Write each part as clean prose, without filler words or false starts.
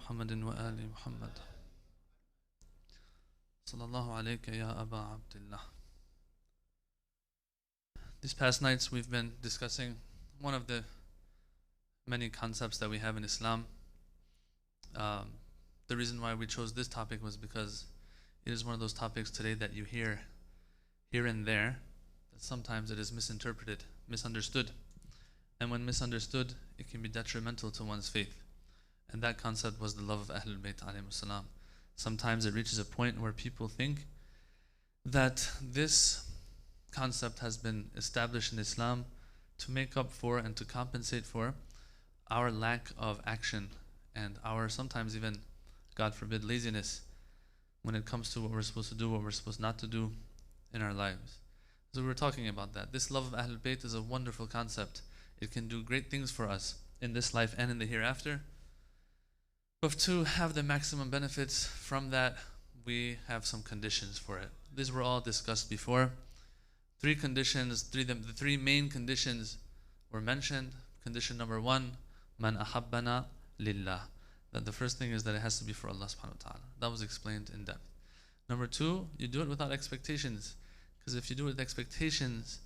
محمد وآل محمد صلى الله عليك يا أبا عبد الله. These past nights we've been discussing one of the many concepts that we have in Islam. The reason why we chose this topic was because it is one of those topics today that you hear here and there, that sometimes it is misinterpreted, misunderstood. And when misunderstood, it can be detrimental to one's faith. And that concept was the love of Ahlul Bayt alayhimus salam. Sometimes it reaches a point where people think that this concept has been established in Islam to make up for and to compensate for our lack of action and our sometimes even, God forbid, laziness when it comes to what we're supposed to do, what we're supposed not to do in our lives. So we were talking about that. This love of Ahlul Bayt is a wonderful concept. It can do great things for us in this life and in the hereafter. But to have the maximum benefits from that, we have some conditions for it. These were all discussed before. Three conditions, the three main conditions were mentioned. Condition number one, man ahabbana lillah. That the first thing is that it has to be for Allah subhanahu wa ta'ala. That was explained in depth. Number two, you do it without expectations. Because if you do it with expectations,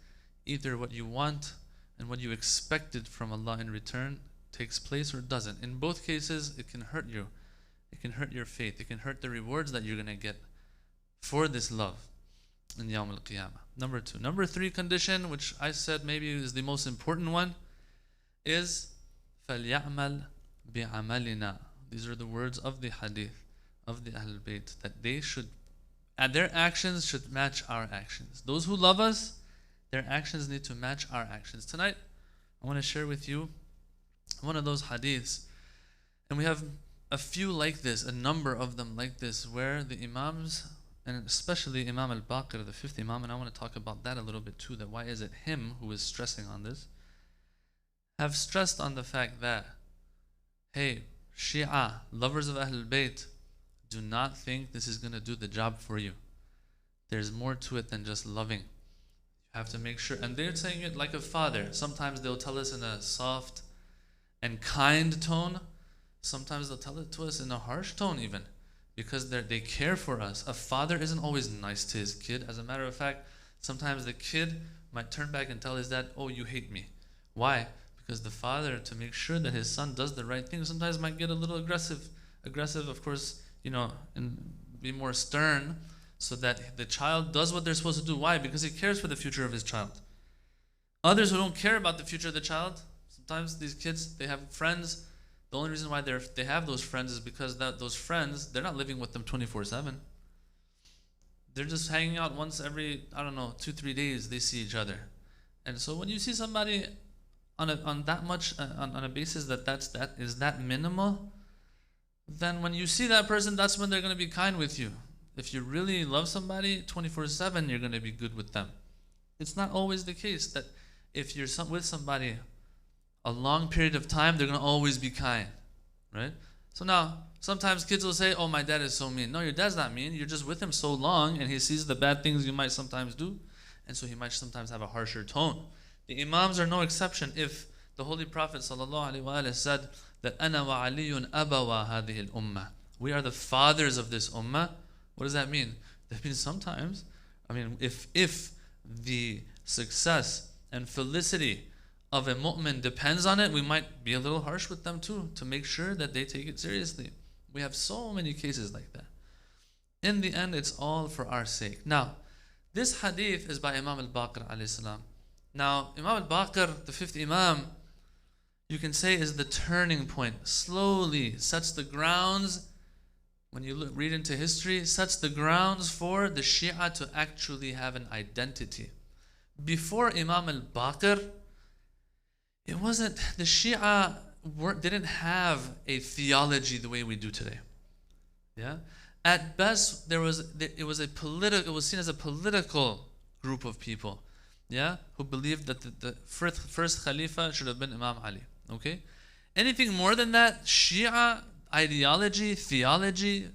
either what you want and what you expected from Allah in return takes place or doesn't. In both cases, it can hurt you. It can hurt your faith. It can hurt the rewards that you're going to get for this love in Yawm al-Qiyamah. Number two. Number three condition, which I said maybe is the most important one, is فَلْيَعْمَلْ بِعَمَلِنَا. These are the words of the hadith of the Ahlul Bayt, that they should, and their actions should match our actions. Those who love us, their actions need to match our actions. Tonight, I want to share with you one of those hadiths, and we have a few like this, a number of them like this, where the Imams, and especially Imam al-Baqir, the fifth Imam, and I want to talk about that a little bit too, that why is it him who is stressing on this, have stressed on the fact that, hey, Shia, lovers of Ahlul Bayt, do not think this is going to do the job for you. There's more to it than just loving. You have to make sure, and they're saying it like a father. Sometimes they'll tell us in a soft and kind tone. Sometimes they'll tell it to us in a harsh tone even, because they care for us. A father isn't always nice to his kid. As a matter of fact, sometimes the kid might turn back and tell his dad, oh, you hate me. Why? Because the father, to make sure that his son does the right thing, sometimes might get a little aggressive, of course, and be more stern, so that the child does what they're supposed to do. Why? Because he cares for the future of his child. Others who don't care about the future of the child, sometimes these kids, they have friends. The only reason why they have those friends is because those friends, they're not living with them 24/7. They're just hanging out once every, 2-3 days they see each other. And so when you see somebody on a basis that is that minimal, then when you see that person, that's when they're going to be kind with you. If you really love somebody 24/7, you're going to be good with them. It's not always the case that if you're with somebody a long period of time, they're going to always be kind, right? So now, sometimes kids will say, oh, my dad is so mean. No, your dad's not mean. You're just with him so long, and he sees the bad things you might sometimes do, and so he might sometimes have a harsher tone. The Imams are no exception. If the Holy Prophet ﷺ said that أَنَا وَعَلِيٌّ أَبَوَا هَذِهِ الْأُمَّةِ, we are the fathers of this ummah. What does that mean? That means sometimes, if the success and felicity of a mu'min depends on it, we might be a little harsh with them too, to make sure that they take it seriously. We have so many cases like that. In the end, it's all for our sake. Now, this hadith is by Imam al-Baqir alayhi salam. Now, Imam al-Baqir, the fifth Imam, you can say is the turning point. Slowly sets the grounds, when you read into history, sets the grounds for the Shia to actually have an identity. Before Imam al-Baqir, it wasn't, the Shia didn't have a theology the way we do today. Yeah? At best, it was seen as a political group of people, yeah, who believed that the first Khalifa should have been Imam Ali. Okay? Anything more than that, Shia ideology, theology,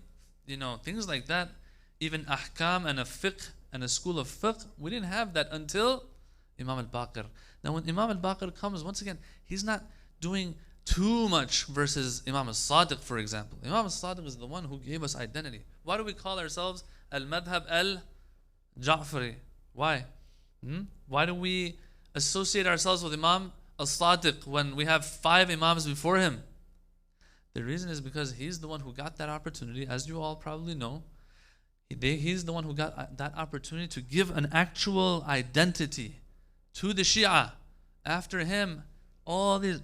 things like that, even ahkam and a fiqh and a school of fiqh, we didn't have that until Imam al-Baqir. Now when Imam al-Baqir comes, once again, he's not doing too much versus Imam al-Sadiq, for example. Imam al-Sadiq is the one who gave us identity. Why do we call ourselves al-Madhab al-Ja'fari? Why? Why do we associate ourselves with Imam al-Sadiq when we have 5 Imams before him? The reason is because he's the one who got that opportunity, as you all probably know. He's the one who got that opportunity to give an actual identity to the Shia. After him, all these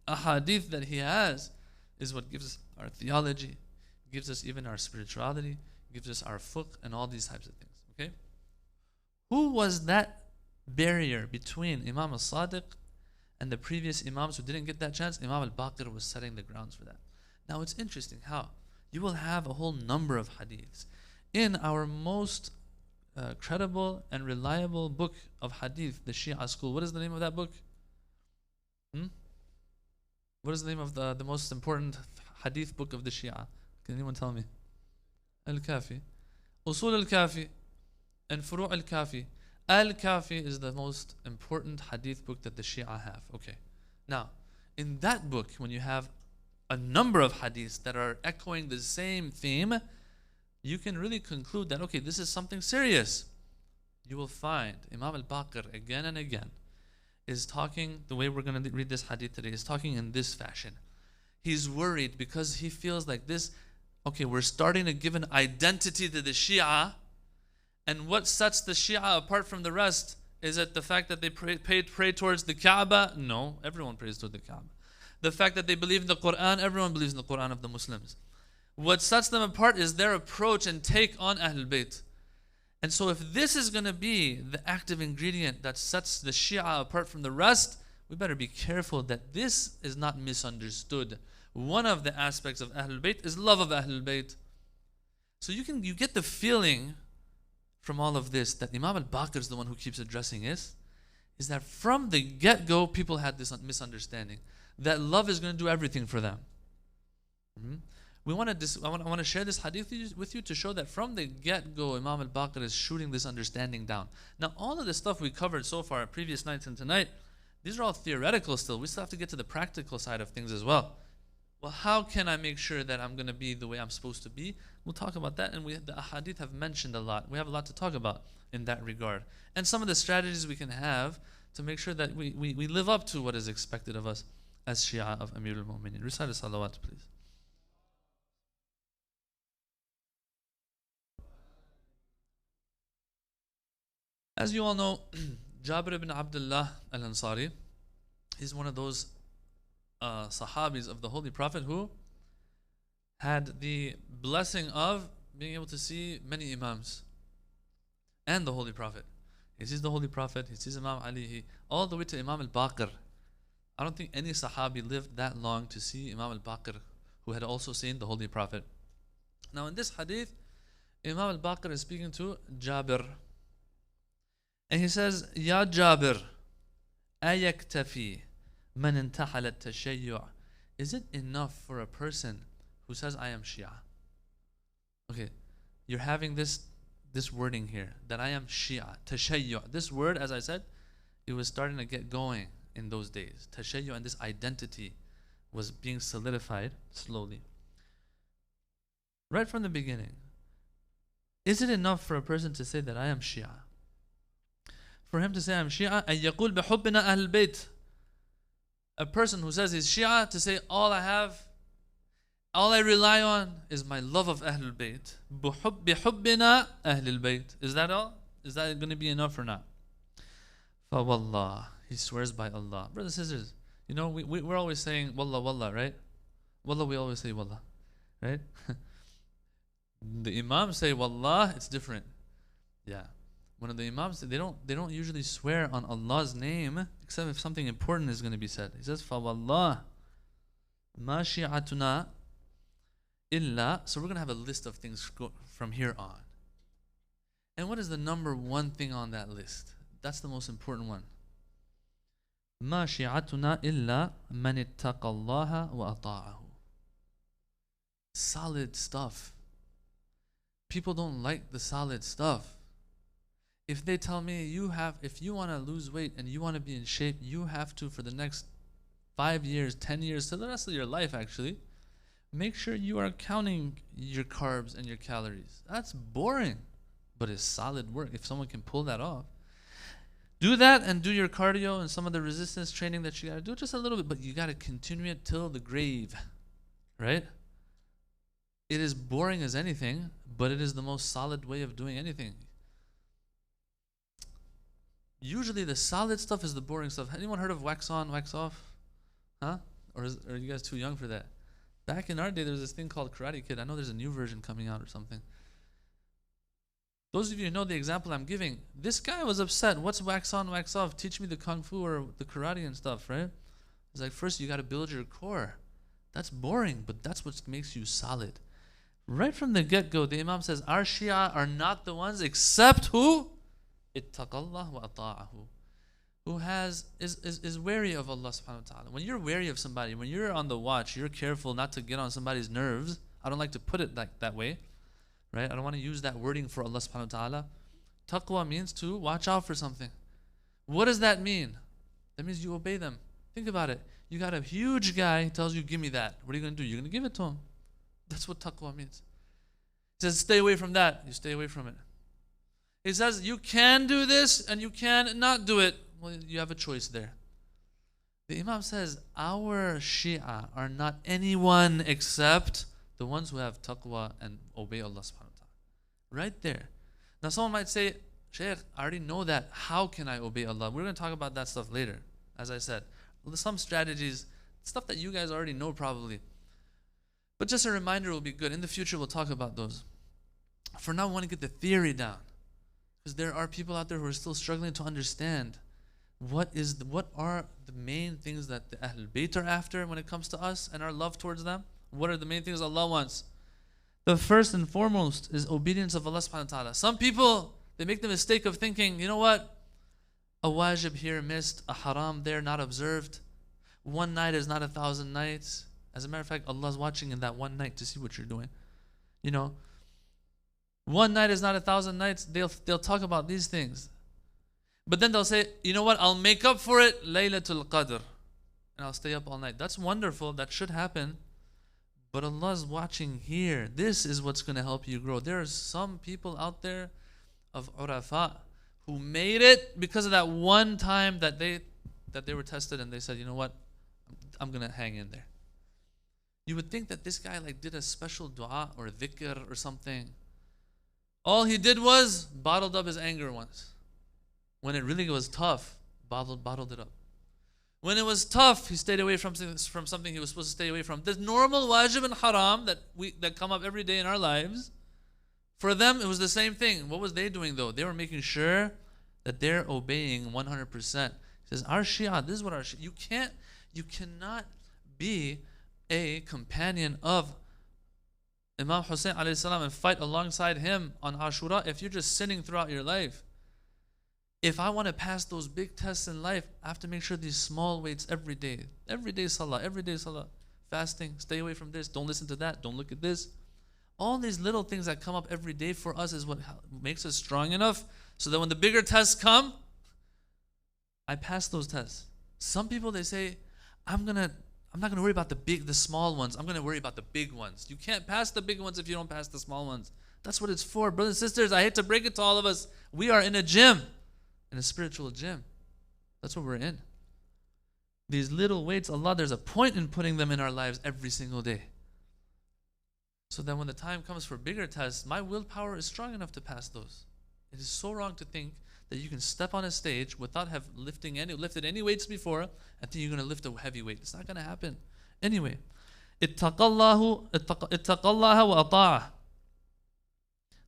ahadith that he has is what gives us our theology, gives us even our spirituality, gives us our fiqh and all these types of things. Okay? Who was that barrier between Imam al-Sadiq and the previous Imams who didn't get that chance? Imam al-Baqir was setting the grounds for that. Now it's interesting how you will have a whole number of hadiths. In our most credible and reliable book of hadith, the Shia school, what is the name of that book? What is the name of the most important hadith book of the Shia? Can anyone tell me? Al-Kafi. Usul al-Kafi and Furu' al-Kafi. Al-Kafi is the most important hadith book that the Shia have. Okay. Now, in that book, when you have a number of hadiths that are echoing the same theme, you can really conclude that, okay, this is something serious. You will find Imam al-Baqir again and again is talking, the way we're going to read this hadith today, is talking in this fashion. He's worried because he feels like this, okay, we're starting to give an identity to the Shia, and what sets the Shia apart from the rest, is it the fact that they pray towards the Kaaba? No, everyone prays towards the Kaaba. The fact that they believe in the Quran, everyone believes in the Quran of the Muslims. What sets them apart is their approach and take on Ahlul Bayt. And so if this is going to be the active ingredient that sets the Shia apart from the rest, we better be careful that this is not misunderstood. One of the aspects of Ahlul Bayt is love of Ahlul Bayt. So you get the feeling from all of this that Imam al-Baqir is the one who keeps addressing this, is that from the get-go people had this misunderstanding that love is going to do everything for them. I want to share this hadith with you to show that from the get-go, Imam al-Baqir is shooting this understanding down. Now, all of the stuff we covered so far, previous nights and tonight, these are all theoretical still. We still have to get to the practical side of things as well. Well, how can I make sure that I'm going to be the way I'm supposed to be? We'll talk about that, and the hadith have mentioned a lot. We have a lot to talk about in that regard. And some of the strategies we can have to make sure that we live up to what is expected of us as Shia of Amir al-Mu'mineen. Recite a salawat, please. As you all know, Jabir ibn Abdullah al-Ansari, he's one of those Sahabis of the Holy Prophet who had the blessing of being able to see many Imams and the Holy Prophet. He sees the Holy Prophet, he sees Imam Ali, all the way to Imam al-Baqir. I don't think any Sahabi lived that long to see Imam al-Baqir, who had also seen the Holy Prophet. Now in this hadith, Imam al-Baqir is speaking to Jabir. And he says, Ya Jabir, ayaktafi man intahal at-tashayyu'. Is it enough for a person who says, I am Shia? Okay, you're having this wording here, that I am Shia, tashayyu'. This word, as I said, it was starting to get going in those days. Tashayyu' and this identity was being solidified slowly. Right from the beginning. Is it enough for a person to say that I am Shia? For him to say I'm Shia, and يقول بحبنا أهل البيت. A person who says he's Shia to say all I rely on is my love of Ahlul Bayt. بحبنا أهل البيت. Is that all? Is that going to be enough or not? فوالله, he swears by Allah. Brothers and sisters, you know, we're always saying Wallah, Wallah, right? Wallah, we always say Wallah, right? The Imams say Wallah, it's different. Yeah. One of the Imams, they don't usually swear on Allah's name except if something important is going to be said. He says, فَوَاللَّهِ مَا شِيعَتُنَا إِلَّا. So we're going to have a list of things from here on. And what is the number one thing on that list? That's the most important one. مَا شِيعَتُنَا إِلَّا مَنِ اتَّقَى اللَّهَ وَأَطَاعَهُ. Solid stuff. People don't like the solid stuff. If they tell me if you want to lose weight and you want to be in shape, you have to, for the next 5 years, 10 years, to the rest of your life actually, make sure you are counting your carbs and your calories. That's boring, but it's solid work if someone can pull that off. Do that and do your cardio and some of the resistance training that you got to do just a little bit, but you got to continue it till the grave, right? It is boring as anything, but it is the most solid way of doing anything. Usually the solid stuff is the boring stuff. Anyone heard of wax on, wax off? Huh? Or are you guys too young for that? Back in our day, there was this thing called Karate Kid. I know there's a new version coming out or something. Those of you who know the example I'm giving, this guy was upset. What's wax on, wax off? Teach me the kung fu or the karate and stuff, right? It's like, first you got to build your core. That's boring, but that's what makes you solid. Right from the get-go, the Imam says, our Shia are not the ones except who? Ittaqallah wa ata'ahu. Who is wary of Allah subhanahu wa ta'ala. When you're wary of somebody, when you're on the watch, you're careful not to get on somebody's nerves. I don't like to put it like that way. Right? I don't want to use that wording for Allah subhanahu wa ta'ala. Taqwa means to watch out for something. What does that mean? That means you obey them. Think about it. You got a huge guy who tells you, give me that. What are you going to do? You're going to give it to him. That's what taqwa means. He says, stay away from that. You stay away from it. He says, you can do this and you can not do it. Well, you have a choice there. The Imam says, our Shia are not anyone except the ones who have taqwa and obey Allah subhanahu wa ta'ala. Right there. Now someone might say, Sheikh, I already know that. How can I obey Allah? We're going to talk about that stuff later. As I said, some strategies, stuff that you guys already know probably. But just a reminder will be good. In the future, we'll talk about those. For now, I want to get the theory down. Because there are people out there who are still struggling to understand what are the main things that the Ahlul Bayt are after when it comes to us and our love towards them. What are the main things Allah wants? The first and foremost is obedience of Allah subhanahu wa ta'ala. Some people, they make the mistake of thinking, you know what? A wajib here missed, a haram there not observed. One night is not 1,000 nights. As a matter of fact, Allah's watching in that one night to see what you're doing. You know, one night is not 1,000 nights. They'll talk about these things. But then they'll say, you know what? I'll make up for it, Laylatul Qadr. And I'll stay up all night. That's wonderful. That should happen. But Allah's watching here. This is what's going to help you grow. There are some people out there of urafa who made it because of that one time that they were tested and they said, you know what? I'm going to hang in there. You would think that this guy did a special dua or dhikr or something. All he did was bottled up his anger once. When it really was tough, bottled it up. When it was tough, he stayed away from something he was supposed to stay away from. The normal wajib and haram that come up every day in our lives, for them it was the same thing. What was they doing though? They were making sure that they're obeying 100%. He says, our Shia, this is what our Shia, you cannot be a companion of Imam Hussein alayhi salam and fight alongside him on Ashura if you're just sinning throughout your life. If I want to pass those big tests in life, I have to make sure these small weights every day. Every day salah, fasting, stay away from this, don't listen to that, don't look at this. All these little things that come up every day for us is what makes us strong enough so that when the bigger tests come, I pass those tests. Some people, they say, I'm not gonna worry about the small ones. I'm gonna worry about the big ones. You can't pass the big ones if you don't pass the small ones. That's what it's for. Brothers and sisters, I hate to break it to all of us. We are in a gym. In a spiritual gym. That's what we're in. These little weights, Allah, there's a point in putting them in our lives every single day. So that when the time comes for bigger tests, my willpower is strong enough to pass those. It is so wrong to think that you can step on a stage without have lifted any weights before and think you're going to lift a heavy weight. It's not going to happen. Anyway, ittaqallaha wa ata'ah.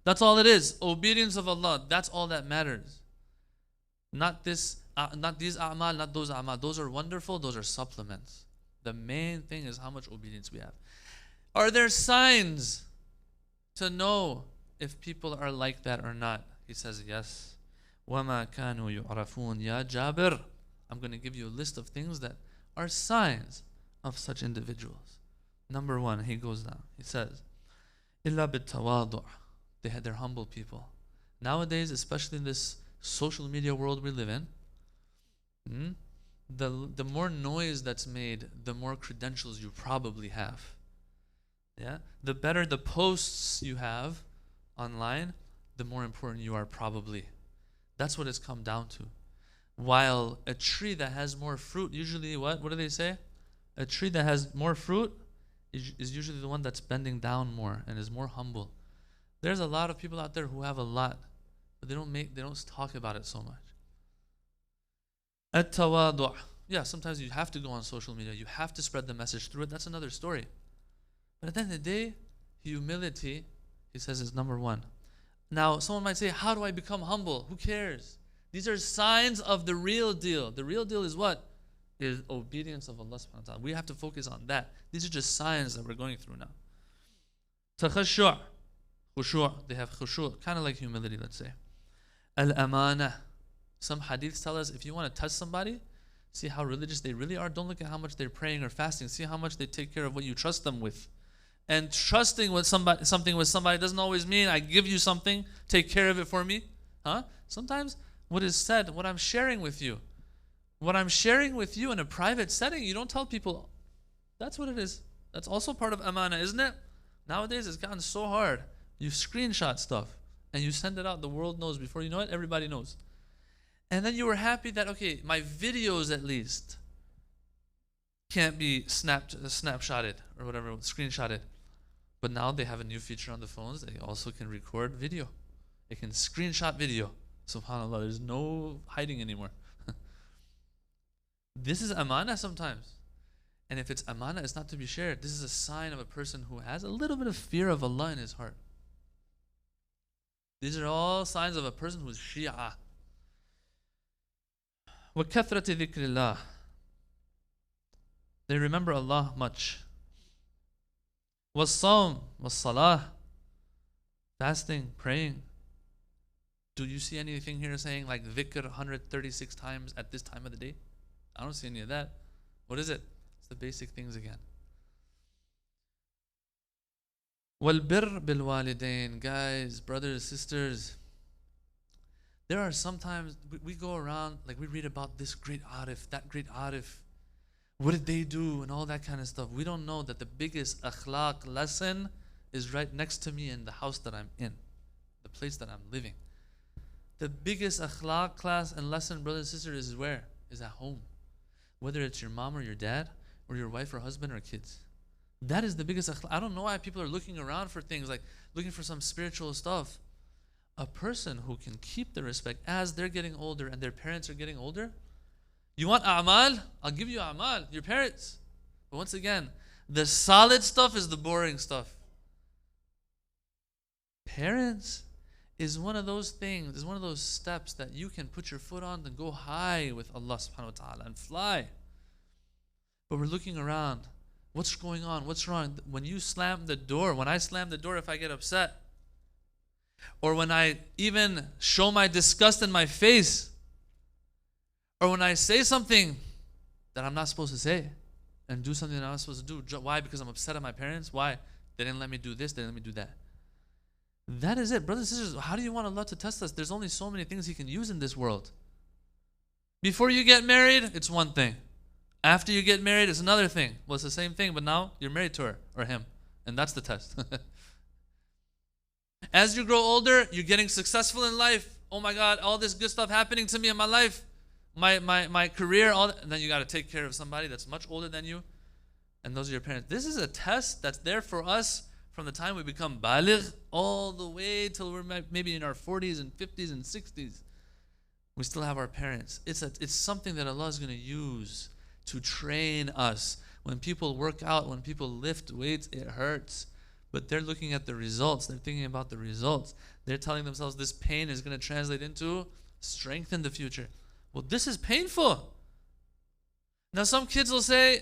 That's all it is. Obedience of Allah. That's all that matters. Not these a'mal, not those a'mal. Those are wonderful. Those are supplements. The main thing is how much obedience we have. Are there signs to know if people are like that or not? He says, yes. وَمَا كَانُوا يُعْرَفُونَ يَا جَابِرُ. I'm going to give you a list of things that are signs of such individuals. Number one, he goes down. He says, إِلَّا بِالتَّوَاضُعِ. They're humble people. Nowadays, especially in this social media world we live in, the more noise that's made, the more credentials you probably have. Yeah? The better the posts you have online, the more important you are probably. That's what it's come down to. While a tree that has more fruit, usually what? What do they say? A tree that has more fruit is usually the one that's bending down more and is more humble. There's a lot of people out there who have a lot, but they don't talk about it so much. At-tawadu'. Yeah, sometimes you have to go on social media. You have to spread the message through it. That's another story. But at the end of the day, humility, he says, is number one. Now, someone might say, how do I become humble? Who cares? These are signs of the real deal. The real deal is what? Is obedience of Allah subhanahu wa ta'ala. We have to focus on that. These are just signs that we're going through now. Takhashu'. Khushu'. They have khushu'. Kind of like humility, let's say. Al-Amana. Some hadiths tell us if you want to test somebody, see how religious they really are. Don't look at how much they're praying or fasting. See how much they take care of what you trust them with. And trusting with something with somebody doesn't always mean I give you something, take care of it for me. Sometimes what is said, what I'm sharing with you in a private setting, you don't tell people. That's what it is. That's also part of amana, isn't it? Nowadays it's gotten so hard. You screenshot stuff and you send it out. The world knows. Before you know it, everybody knows. And then you were happy that, okay, my videos at least can't be snapshotted or whatever, screenshotted. But now they have a new feature on the phones. They also can record video. They can screenshot video. SubhanAllah, there's no hiding anymore. This is amana sometimes. And if it's amana, it's not to be shared. This is a sign of a person who has a little bit of fear of Allah in his heart. These are all signs of a person who's Shia. وَكَثْرَةِ ذِكْرِ اللَّهِ. They remember Allah much. وَالصَّوْمِ وَالصَّلَاةِ. Fasting, praying. Do you see anything here saying like dhikr 136 times at this time of the day? I don't see any of that. What is it? It's the basic things again. وَالْبِرْ بِالْوَالِدَيْنِ. Guys, brothers, sisters, there are sometimes we go around, like we read about this great arif, that great arif. What did they do and all that kind of stuff. We don't know that the biggest akhlaq lesson is right next to me in the house that I'm in, the place that I'm living. The biggest akhlaq class and lesson, brothers and sisters, is where? Is at home. Whether it's your mom or your dad or your wife or husband or kids. That is the biggest akhlaq. I don't know why people are looking around for things, like looking for some spiritual stuff. A person who can keep the respect as they're getting older and their parents are getting older. You want a'mal? I'll give you a'mal, your parents. But once again, the solid stuff is the boring stuff. Parents is one of those things, is one of those steps that you can put your foot on and go high with Allah subhanahu wa ta'ala and fly. But we're looking around. What's going on? What's wrong? When you slam the door, when I slam the door, if I get upset, or when I even show my disgust in my face, or when I say something that I'm not supposed to say and do something that I'm not supposed to do. Why? Because I'm upset at my parents? Why? They didn't let me do this, they didn't let me do that. That is it. Brothers and sisters, how do you want Allah to test us? There's only so many things He can use in this world. Before you get married, it's one thing. After you get married, it's another thing. Well, it's the same thing, but now you're married to her or him. And that's the test. As you grow older, you're getting successful in life. Oh my God, all this good stuff happening to me in my life. My career, all that. And then you got to take care of somebody that's much older than you. And those are your parents. This is a test that's there for us from the time we become baligh all the way till we're maybe in our 40s and 50s and 60s. We still have our parents. It's something that Allah is going to use to train us. When people work out, when people lift weights, it hurts. But they're looking at the results. They're thinking about the results. They're telling themselves this pain is going to translate into strength in the future. Well, this is painful. Now some kids will say,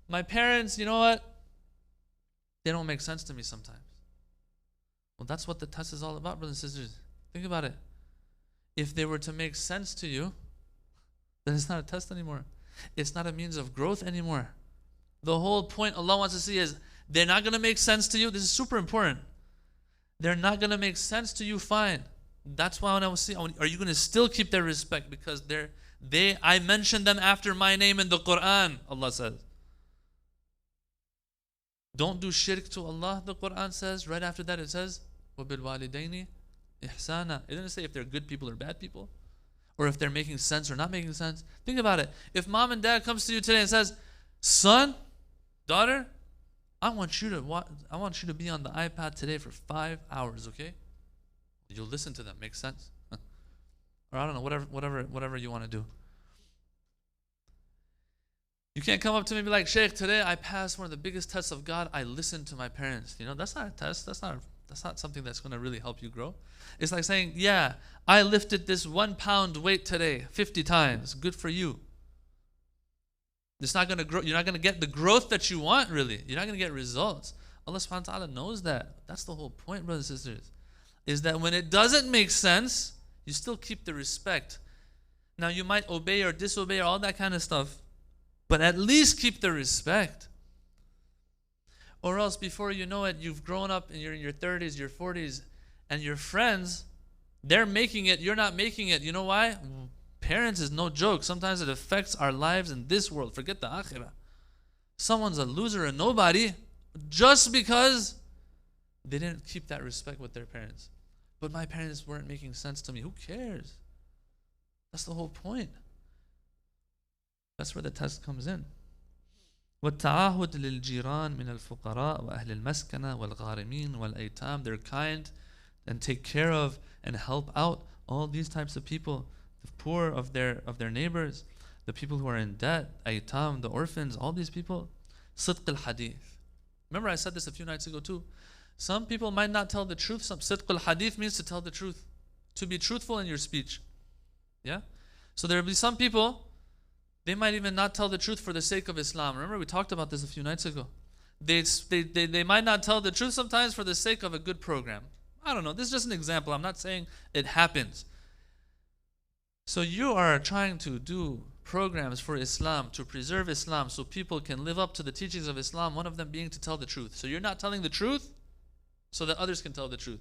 my parents, you know what? They don't make sense to me sometimes. Well, that's what the test is all about, brothers and sisters. Think about it. If they were to make sense to you, then it's not a test anymore. It's not a means of growth anymore. The whole point Allah wants to see is they're not going to make sense to you. This is super important. They're not going to make sense to you, fine. That's why when I was saying, are you going to still keep their respect? Because I mentioned them after my name in the Quran, Allah says. Don't do shirk to Allah, the Quran says. Right after that it says, وَبِالْوَالِدَيْنِ إِحْسَانًا. It didn't say if they're good people or bad people, or if they're making sense or not making sense. Think about it. If mom and dad comes to you today and says, son, daughter, I want you to be on the iPad today for 5 hours, okay? You'll listen to them. Makes sense? Or I don't know, whatever you want to do. You can't come up to me and be like, Sheikh, today I passed one of the biggest tests of God. I listened to my parents. You know, that's not a test. That's not something that's going to really help you grow. It's like saying, yeah, I lifted this 1 pound weight today 50 times. Good for you. It's not going to grow. You're not going to get the growth that you want, really. You're not going to get results. Allah subhanahu wa ta'ala knows that. That's the whole point, brothers and sisters. Is that when it doesn't make sense, you still keep the respect. Now, you might obey or disobey or all that kind of stuff, but at least keep the respect. Or else, before you know it, you've grown up and you're in your 30s, your 40s, and your friends, they're making it, you're not making it. You know why? Parents is no joke. Sometimes it affects our lives in this world. Forget the akhirah. Someone's a loser, a nobody, just because they didn't keep that respect with their parents. But my parents weren't making sense to me. Who cares? That's the whole point. That's where the test comes in. وَالتَّعَاهُدْ لِلْجِيرَانِ مِنَ الْفُقَرَاءِ وَأَهْلِ الْمَسْكَنَةِ وَالْغَارِمِينَ وَالْأَيْتَامِ. They're kind and take care of and help out all these types of people, the poor of their neighbors, the people who are in debt, aytam, the orphans, all these people. Sidq al-hadith. Remember I said this a few nights ago too. Some people might not tell the truth. Some sidq al-hadith means to tell the truth, to be truthful in your speech. Yeah? So there will be some people, they might even not tell the truth for the sake of Islam. Remember we talked about this a few nights ago. They might not tell the truth sometimes for the sake of a good program. I don't know. This is just an example. I'm not saying it happens. So you are trying to do programs for Islam, to preserve Islam so people can live up to the teachings of Islam, one of them being to tell the truth. So you're not telling the truth so that others can tell the truth.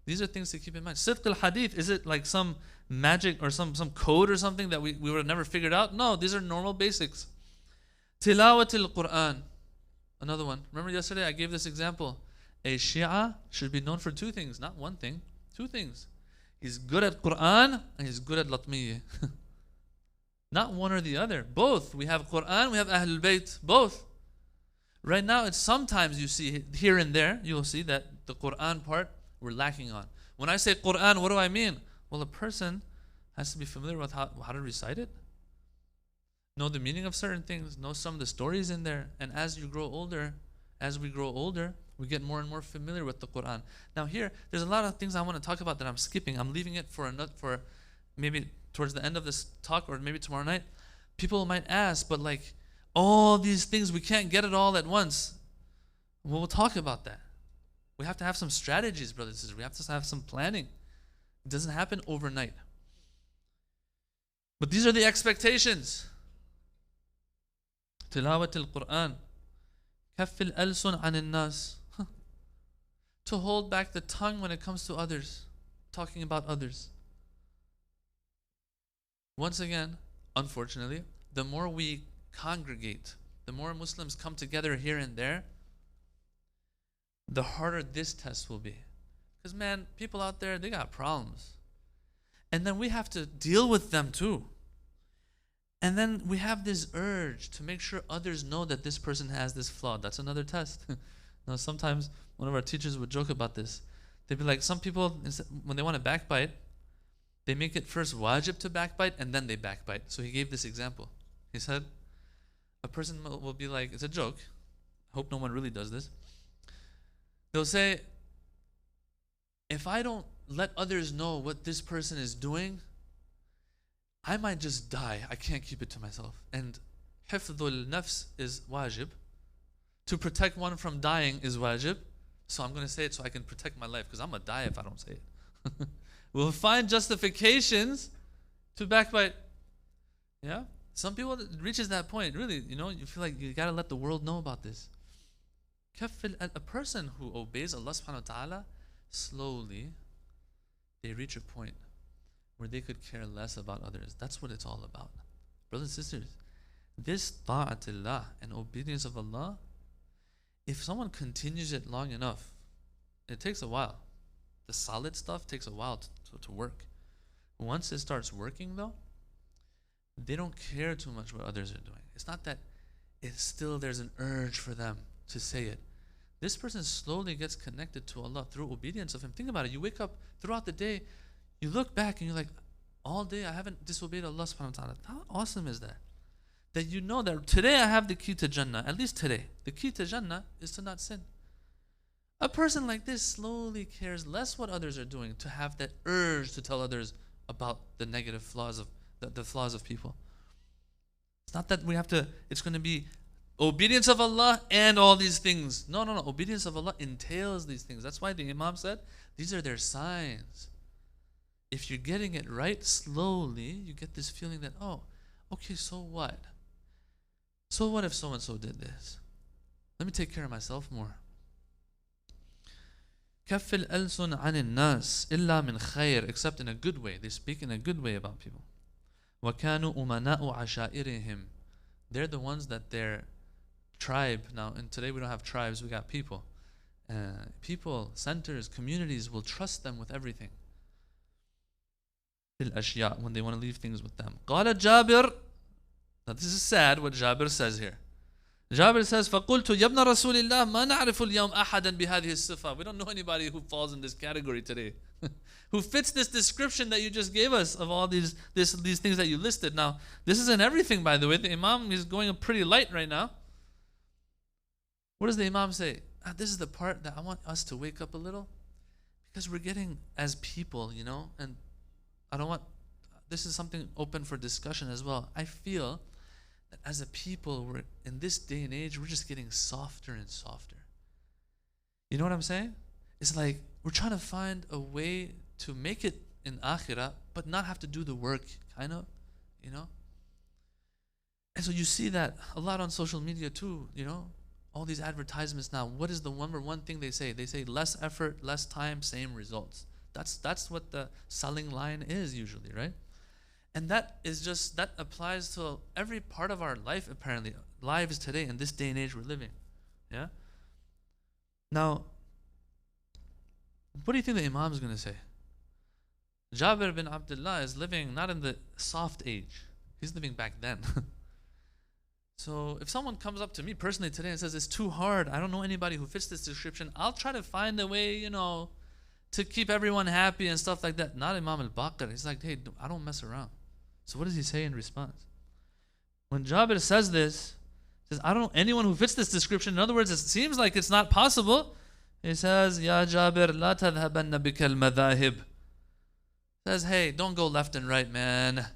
These are things to keep in mind. Sidq al-hadith, is it like some magic or some code or something that we would have never figured out? No, these are normal basics. Tilawat al-Quran. Another one. Remember yesterday I gave this example. A Shia should be known for two things, not one thing. Two things. He's good at Quran and he's good at Latmiyyah. Not one or the other. Both. We have Quran, we have Ahlul Bayt. Both. Right now, it's sometimes you see here and there, you'll see that the Quran part we're lacking on. When I say Quran, what do I mean? Well, a person has to be familiar with how to recite it, know the meaning of certain things, know some of the stories in there, and as we grow older, we get more and more familiar with the Quran. Now here, there's a lot of things I want to talk about that I'm skipping. I'm leaving it for maybe towards the end of this talk or maybe tomorrow night. People might ask, but like all these things, we can't get it all at once. Well, we'll talk about that. We have to have some strategies, brothers and sisters. We have to have some planning. It doesn't happen overnight. But these are the expectations. Tilawat al-Quran. Kaff al-alsun an al-nas. To hold back the tongue when it comes to others, talking about others. Once again, unfortunately, the more we congregate, the more Muslims come together here and there, the harder this test will be. Because man, people out there, they got problems. And then we have to deal with them too. And then we have this urge to make sure others know that this person has this flaw. That's another test. Now, sometimes one of our teachers would joke about this. They'd be like, some people, when they want to backbite, they make it first wajib to backbite and then they backbite. So he gave this example. He said, a person will be like, it's a joke. I hope no one really does this. They'll say, if I don't let others know what this person is doing, I might just die. I can't keep it to myself. And hifdhul nafs is wajib. To protect one from dying is wajib. So I'm going to say it so I can protect my life, because I'm going to die if I don't say it. We'll find justifications to backbite. Yeah? Some people, it reaches that point. Really, you feel like you got to let the world know about this. A person who obeys Allah subhanahu wa ta'ala, slowly, they reach a point where they could care less about others. That's what it's all about. Brothers and sisters, this ta'atillah and obedience of Allah, if someone continues it long enough, it takes a while. The solid stuff takes a while to work. Once it starts working though, they don't care too much what others are doing. It's not that it's still there's an urge for them to say it. This person slowly gets connected to Allah through obedience of Him. Think about it. You wake up throughout the day, you look back and you're like, all day I haven't disobeyed Allah subhanahu wa ta'ala. How awesome is that? That you know that today I have the key to Jannah. At least today. The key to Jannah is to not sin. A person like this slowly cares less what others are doing to have that urge to tell others about the negative flaws of the flaws of people. It's not that we have to, it's going to be obedience of Allah and all these things. No. Obedience of Allah entails these things. That's why the Imam said, these are their signs. If you're getting it right slowly, you get this feeling that, oh, okay, so what? So what if so-and-so did this? Let me take care of myself more. كف الألسن عن الناس إلا من خير, except in a good way. They speak in a good way about people. وكانوا أمناء عشائرهم. They're the ones that their tribe, now and today we don't have tribes, we got people. People, centers, communities will trust them with everything. في الأشياء, when they want to leave things with them. قال جابر, now this is sad what Jabir says here. Jabir says, فَقُلْتُ يَبْنَ رَسُولِ اللَّهِ مَا نَعْرِفُ الْيَوْمَ أَحَدًا بِهَذِهِ الصِّفَةِ. We don't know anybody who falls in this category today. Who fits this description that you just gave us of all these things that you listed. Now, this isn't everything, by the way. The Imam is going pretty light right now. What does the Imam say? This is the part that I want us to wake up a little. Because we're getting, as people, and I don't want, this is something open for discussion as well. I feel that as a people, we're in this day and age, we're just getting softer and softer. You know what I'm saying? It's like we're trying to find a way to make it in akhirah, but not have to do the work, kind of, And so you see that a lot on social media too, all these advertisements now. What is the number one thing they say? They say less effort, less time, same results. That's what the selling line is usually, right? And that applies to every part of our life, apparently. Lives today, in this day and age we're living. Yeah? Now, what do you think the Imam is going to say? Jabir bin Abdullah is living not in the soft age. He's living back then. So if someone comes up to me personally today and says, it's too hard, I don't know anybody who fits this description, I'll try to find a way, to keep everyone happy and stuff like that. Not Imam al-Baqir. He's like, hey, I don't mess around. So what does he say in response? When Jabir says this, he says, I don't know anyone who fits this description. In other words, it seems like it's not possible. He says, Ya Jabir, la tadhabanna bika al-madhahib. Says, hey, don't go left and right, man.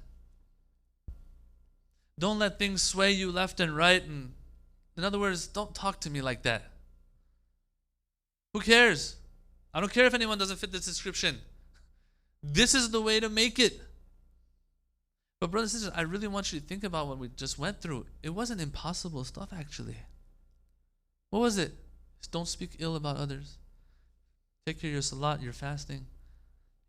Don't let things sway you left and right. And in other words, don't talk to me like that. Who cares? I don't care if anyone doesn't fit this description. This is the way to make it. But brothers and sisters, I really want you to think about what we just went through. It wasn't impossible stuff, actually. What was it? Just don't speak ill about others. Take care of your salat, your fasting.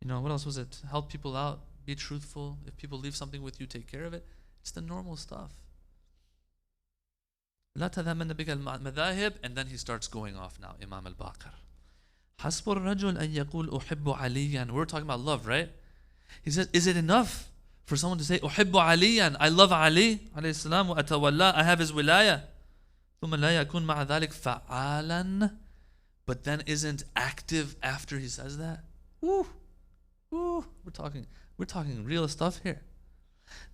What else was it? Help people out. Be truthful. If people leave something with you, take care of it. It's the normal stuff. لا تذهبن بك المذاهب, and then he starts going off now, Imam al-Baqir. حسب الرجل أن يقول أحب عليا. We're talking about love, right? He says, is it enough for someone to say أحب عليا, I love Ali عليه السلام وأتولى, I have his wilaya, ثم لا يكون مع ذلك فعالا, but then isn't active after he says that? We're talking real stuff here.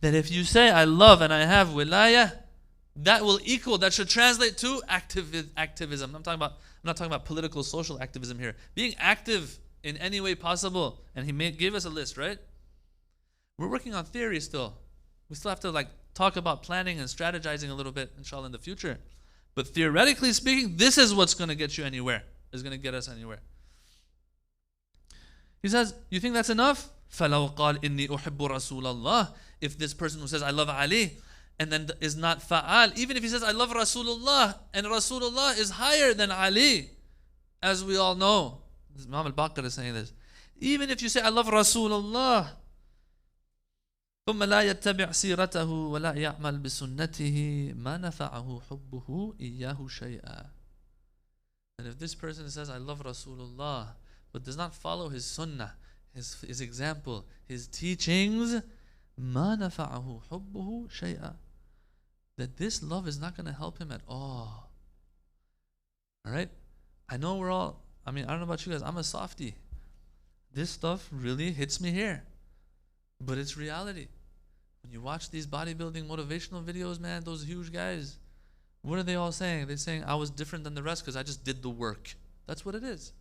That if you say I love and I have wilaya, that should translate to activism. I'm not talking about political, social activism here. Being active in any way possible. And he gave us a list, right? We're working on theory still. We still have to talk about planning and strategizing a little bit, inshallah, in the future. But theoretically speaking, this is what's going to get you anywhere. Is going to get us anywhere. He says, you think that's enough? فَلَوْ قَالْ إِنِّي أُحِبُّ رَسُولَ اللَّهِ. If this person who says, I love Ali, and then is not fa'al, even if he says, I love Rasulullah, and Rasulullah is higher than Ali, as we all know. Imam al-Baqir is saying this. Even if you say, I love Rasulullah, ثم لا يتبع سيرته ولا يعمل بسنته ما نفعه حبه إياه شيئا. And if this person says, I love Rasulullah, but does not follow his sunnah, his example, his teachings, ما نفعه حبه شيئا, that this love is not going to help him at all. Alright? I know we're all, I don't know about you guys, I'm a softie. This stuff really hits me here. But it's reality. When you watch these bodybuilding motivational videos, man, those huge guys, what are they all saying? They're saying, I was different than the rest because I just did the work. That's what it is.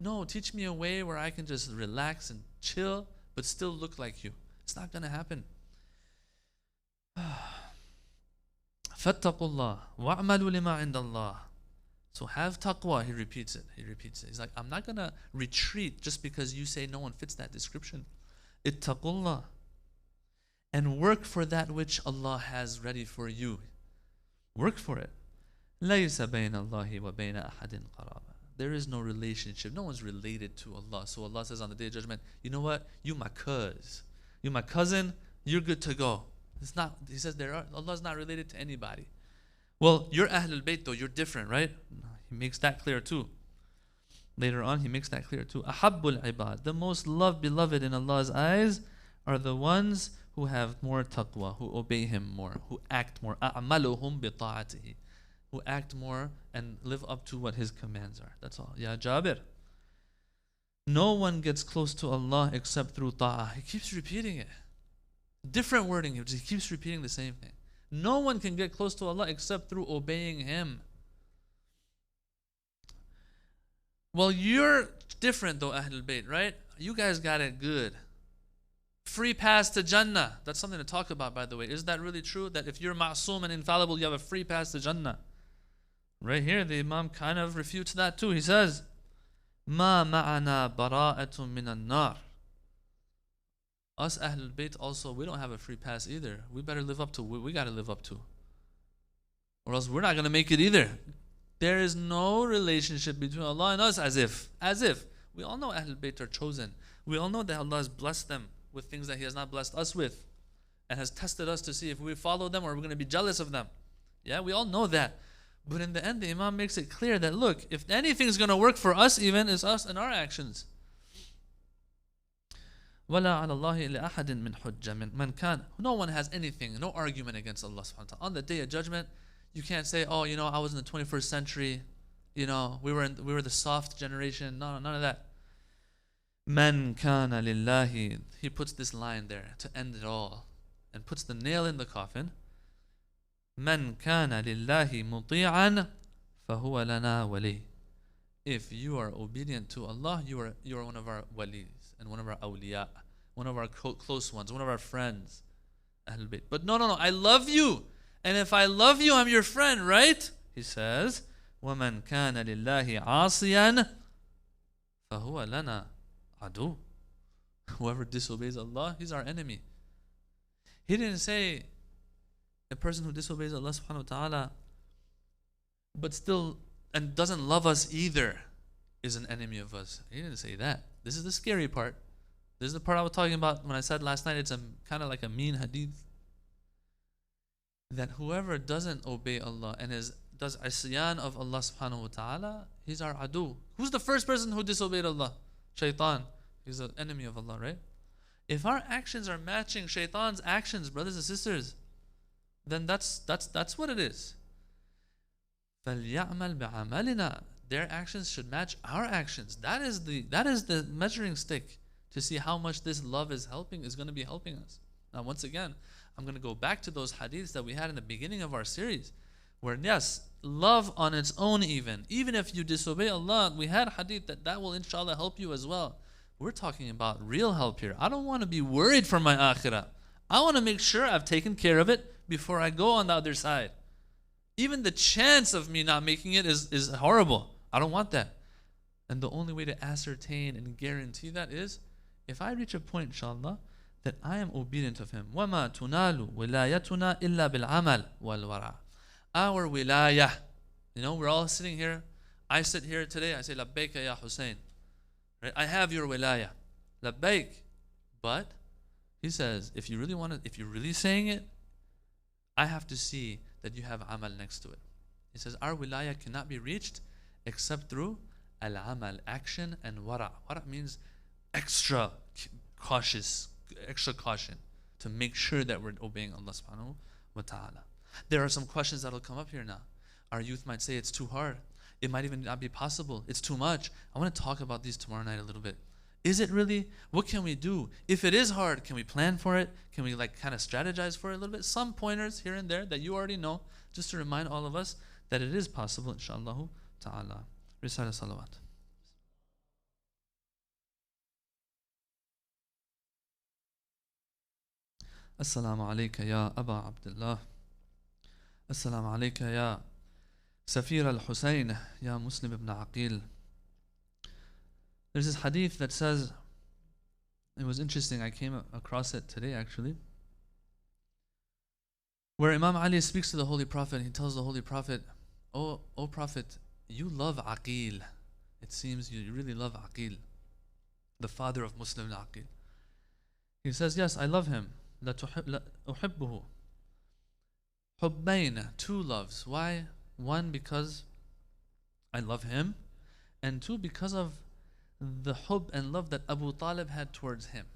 No, teach me a way where I can just relax and chill, but still look like you. It's not going to happen. فَاتَّقُوا اللَّهِ وَاعْمَلُوا لِمَا عِنْدَ اللَّهِ. So have taqwa, he repeats it. He's like, I'm not going to retreat just because you say no one fits that description. Ittaqullah. And work for that which Allah has ready for you. Work for it. لَيْسَ بَيْنَ اللَّهِ وَبَيْنَ أَحَدٍ قَرَابًا. There is no relationship. No one's related to Allah. So Allah says on the Day of Judgment, you know what? You my cuz. You my cousin. You're good to go. It's not. He says Allah's not related to anybody. Well, you're Ahlul Bayt though. You're different, right? He makes that clear too. Later on, he makes that clear too. Ahabbul ibad. The most beloved in Allah's eyes are the ones who have more taqwa, who obey Him more, who act more. أَعْمَلُهُمْ بِطَاعَتِهِ. Who act more and live up to what His commands are. That's all. Ya Jabir. No one gets close to Allah except through ta'ah. He keeps repeating it. Different wording. He keeps repeating the same thing. No one can get close to Allah except through obeying Him. Well, you're different though, Ahlul Bayt, right? You guys got it good. Free pass to Jannah. That's something to talk about, by the way. Is that really true? That if you're ma'soom and infallible, you have a free pass to Jannah? Right here, the Imam kind of refutes that too. He says, مَا مَعَنَا بَرَاءَةٌ مِنَ النَّارِ. Us Ahlul Bayt also, we don't have a free pass either. We better live up to what we got to live up to. Or else we're not going to make it either. There is no relationship between Allah and us as if. We all know Ahlul Bayt are chosen. We all know that Allah has blessed them with things that He has not blessed us with. And has tested us to see if we follow them or we're going to be jealous of them. Yeah, we all know that. But in the end, the Imam makes it clear that, look, if anything's going to work for us even, it's us and our actions. وَلَا عَلَى اللَّهِ لِأَحَدٍ مِّنْ حُجَّةٍ مَنْ كَانَ. No one has anything, no argument against Allah subhanahu wa ta'ala. On the Day of Judgment, you can't say, oh, I was in the 21st century, we were the soft generation. No, none of that. مَنْ كَانَ لِلَّهِ. He puts this line there to end it all and puts the nail in the coffin. مَنْ كَانَ لِلَّهِ مُطِيعًا فَهُوَ لَنَا وَلِيٌّ. If you are obedient to Allah, you are one of our walis and one of our awliya, one of our close ones, one of our friends. Ahlul Bayt. But no, I love you. And if I love you, I'm your friend, right? He says, وَمَنْ كَانَ لِلَّهِ عَاصِيًا فَهُوَ لَنَا عَدُوٌّ. Whoever disobeys Allah, he's our enemy. He didn't say a person who disobeys Allah subhanahu wa ta'ala but still and doesn't love us either is an enemy of us. He didn't say that. This is the scary part. This is the part I was talking about when I said last night it's a kind of like a mean hadith. That whoever doesn't obey Allah and does isyan of Allah subhanahu wa ta'ala, he's our adu. Who's the first person who disobeyed Allah? Shaitan. He's an enemy of Allah, right? If our actions are matching Shaitan's actions, brothers and sisters, then that's what it is. فَلْيَعْمَلْ بِعَمَلِنَا. Their actions should match our actions. That is the measuring stick to see how much this love is going to be helping us. Now, once again, I'm going to go back to those hadiths that we had in the beginning of our series, where yes, love on its own even if you disobey Allah, we had hadith that will inshallah help you as well. We're talking about real help here. I don't want to be worried for my akhirah. I want to make sure I've taken care of it before I go on the other side. Even the chance of me not making it is horrible. I don't want that. And the only way to ascertain and guarantee that is if I reach a point, inshallah, that I am obedient of Him. وَمَا تُنَالُ وِلَايَتُنَا إِلَّا بِالْعَمَلِ وَالْوَرَعِ. Our wilayah. We're all sitting here. I sit here today. I say, لَبَّيْكَ يَا Hussein. Right? I have your wilayah. لَبَّيْك. But He says, if you really want to, if you're really saying it, I have to see that you have amal next to it. He says, our wilaya cannot be reached except through al-amal, action, and wara'. Wara' means extra cautious, extra caution to make sure that we're obeying Allah subhanahu wa ta'ala. There are some questions that will come up here now. Our youth might say it's too hard. It might even not be possible. It's too much. I want to talk about these tomorrow night a little bit. Is it really? What can we do? If it is hard, can we plan for it? Can we kind of strategize for it a little bit? Some pointers here and there that you already know, just to remind all of us that it is possible, inshallah ta'ala. Risala salawat. Assalamu alayka ya Aba Abdullah. Assalamu alayka ya Safir al-Husayn, ya Muslim ibn Aqil. There's this hadith that says, it was interesting, I came across it today actually, where Imam Ali speaks to the Holy Prophet. He tells the Holy Prophet, O Prophet, you love Aqil. It seems you really love Aqil, the father of Muslim Aqil. He says, yes, I love him. La uhibbuhu. Hubbain, two loves. Why? One, because I love him, and two, because of the hub and love that Abu Talib had towards him,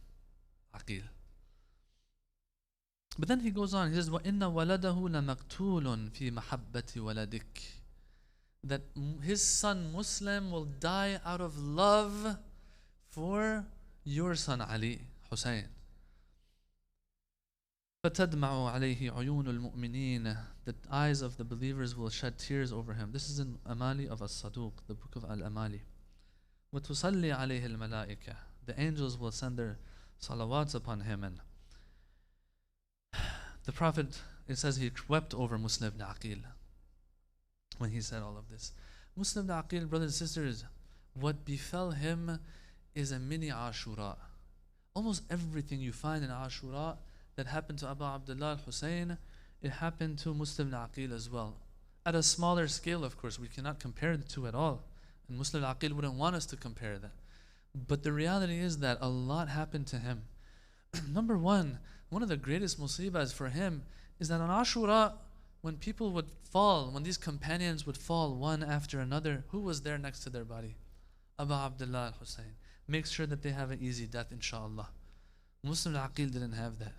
Aqil. But then he goes on, he says, وَإِنَّ وَلَدَهُ لَمَقْتُولٌ فِي مَحَبَّةِ وَلَدِكَ. That his son Muslim will die out of love for your son Ali, Hussein. فَتَدْمَعُ عَلَيْهِ عُيُونُ الْمُؤْمِنِينَ. The eyes of the believers will shed tears over him. This is in Amali of As-Saduq, the book of Al-Amali. وَتُصَلِّي عَلَيْهِ الْمَلَائِكَةِ. The angels will send their salawats upon him. And the Prophet, it says he wept over Muslim ibn Aqil when he said all of this. Muslim ibn Aqil, brothers and sisters, what befell him is a mini Ashura. Almost everything you find in Ashura that happened to Abu Abdullah al-Hussein, it happened to Muslim ibn Aqil as well. At a smaller scale, of course, we cannot compare the two at all. And Muslim al-Aqil wouldn't want us to compare that. But the reality is that a lot happened to him. Number one of the greatest musibahs for him is that on Ashura, when people would fall, when these companions would fall one after another, who was there next to their body? Abu Abdullah al-Hussein. Make sure that they have an easy death, inshallah. Muslim al-Aqil didn't have that.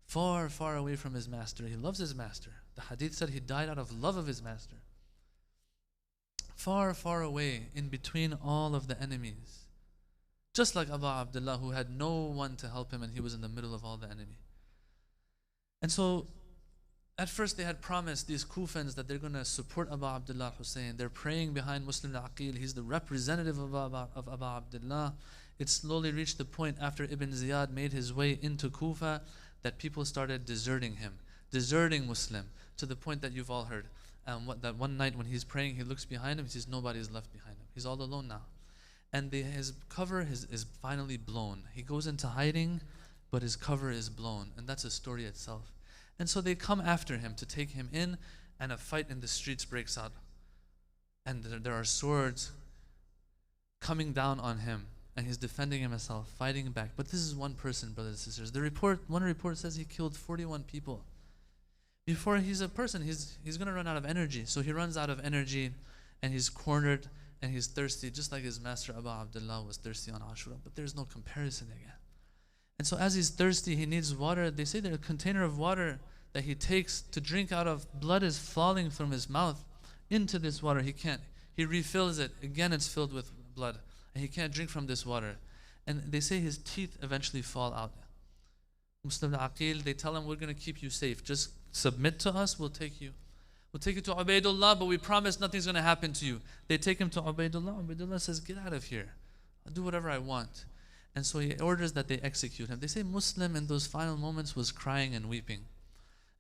Far, far away from his master. He loves his master. The hadith said he died out of love of his master. Far, far away, in between all of the enemies. Just like Abu Abdullah, who had no one to help him, and he was in the middle of all the enemy. And so, at first they had promised these Kufans that they're going to support Abu Abdullah Hussein. They're praying behind Muslim al-Aqil. He's the representative of Abu Abdullah. It slowly reached the point after Ibn Ziyad made his way into Kufa that people started deserting him, deserting Muslim, to the point that you've all heard. That one night when he's praying, he looks behind him, he sees nobody's left behind him. He's all alone now. And his cover is finally blown. He goes into hiding, but his cover is blown. And that's a story itself. And so they come after him to take him in, and a fight in the streets breaks out. And there are swords coming down on him. And he's defending himself, fighting back. But this is one person, brothers and sisters. One report says he killed 41 people. Before he's a person, he's going to run out of energy. So he runs out of energy, and he's cornered, and he's thirsty, just like his master Abu Abdullah was thirsty on Ashura. But there's no comparison again. And so as he's thirsty, he needs water. They say that a container of water that he takes to drink out of, blood is falling from his mouth into this water. He can't. He refills it. Again, it's filled with blood. And he can't drink from this water. And they say his teeth eventually fall out. Muslim al-Aqil, they tell him, we're going to keep you safe. Just submit to us, we'll take you. We'll take you to Ubaidullah, but we promise nothing's going to happen to you. They take him to Ubaidullah. Ubaidullah says, get out of here. I'll do whatever I want. And so he orders that they execute him. They say Muslim in those final moments was crying and weeping.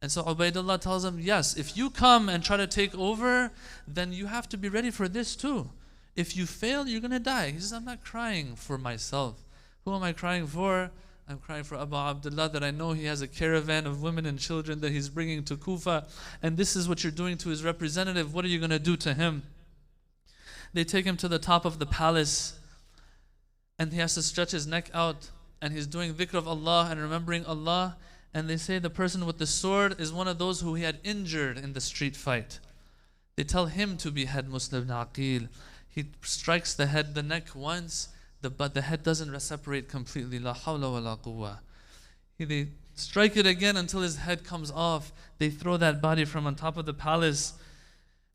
And so Ubaidullah tells him, yes, if you come and try to take over, then you have to be ready for this too. If you fail, you're going to die. He says, I'm not crying for myself. Who am I crying for? I'm crying for Abu Abdullah, that I know he has a caravan of women and children that he's bringing to Kufa. And this is what you're doing to his representative. What are you going to do to him? They take him to the top of the palace. And he has to stretch his neck out and he's doing dhikr of Allah and remembering Allah, and they say the person with the sword is one of those who he had injured in the street fight. They tell him to behead Muslim ibn Aqil. He strikes the neck once, but the head doesn't separate completely. La hawla wa la quwwa. They strike it again until his head comes off. They throw that body from on top of the palace,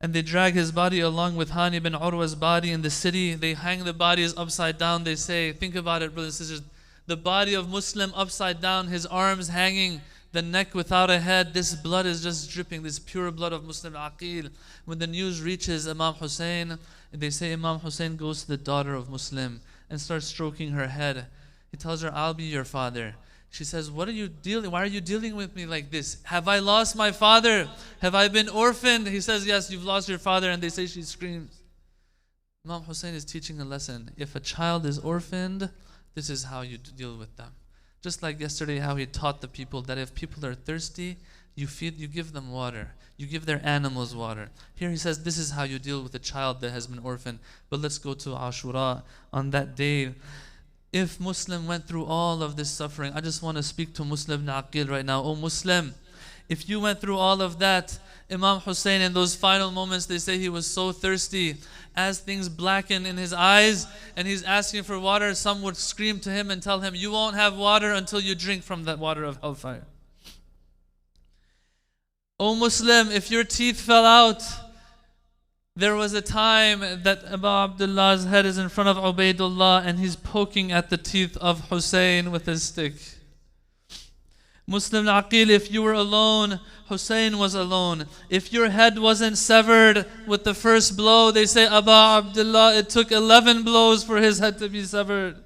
and they drag his body along with Hani bin Urwa's body in the city. They hang the bodies upside down. They say, think about it, brothers and sisters, the body of Muslim upside down, his arms hanging, the neck without a head. This blood is just dripping, this pure blood of Muslim Aqil. When the news reaches Imam Hussein, they say Imam Hussein goes to the daughter of Muslim and starts stroking her head. He tells her, I'll be your father. She says, why are you dealing with me like this? Have I lost my father? Have I been orphaned? He says, yes, you've lost your father. And they say she screams. Imam Hussein is teaching a lesson. If a child is orphaned, this is how you deal with them. Just like yesterday how he taught the people that if people are thirsty, you give them water. You give their animals water. Here he says this is how you deal with a child that has been orphaned. But let's go to Ashura on that day. If Muslim went through all of this suffering, I just want to speak to Muslim ibn Aqil right now. Oh Muslim, if you went through all of that, Imam Hussein in those final moments, they say he was so thirsty. As things blacken in his eyes and he's asking for water, some would scream to him and tell him, you won't have water until you drink from that water of hellfire. O Muslim, if your teeth fell out, there was a time that Abu Abdullah's head is in front of Ubaidullah and he's poking at the teeth of Hussein with his stick. Muslim Aqil, if you were alone, Hussein was alone. If your head wasn't severed with the first blow, they say Abu Abdullah, it took 11 blows for his head to be severed.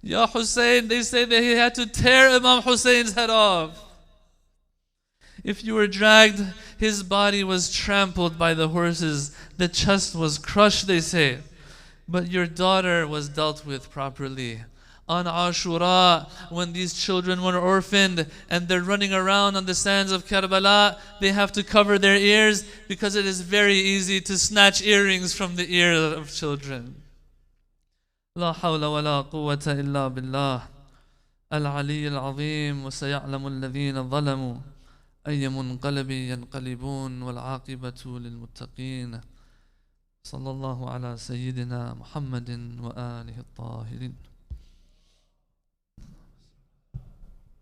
Ya Hussein, they say that he had to tear Imam Hussein's head off. If you were dragged, his body was trampled by the horses. The chest was crushed, they say. But your daughter was dealt with properly. On Ashura, when these children were orphaned and they're running around on the sands of Karbala, they have to cover their ears because it is very easy to snatch earrings from the ear of children. La hawla wa la quwwata illa billah. Al-Ali al-Azim wa saya'lamu alladhina zalamu ayya munqalabi yanqalibun wal aqibatu lil muttaqin. Sallallahu ala Sayyidina Muhammadin wa alihi at-tahirin.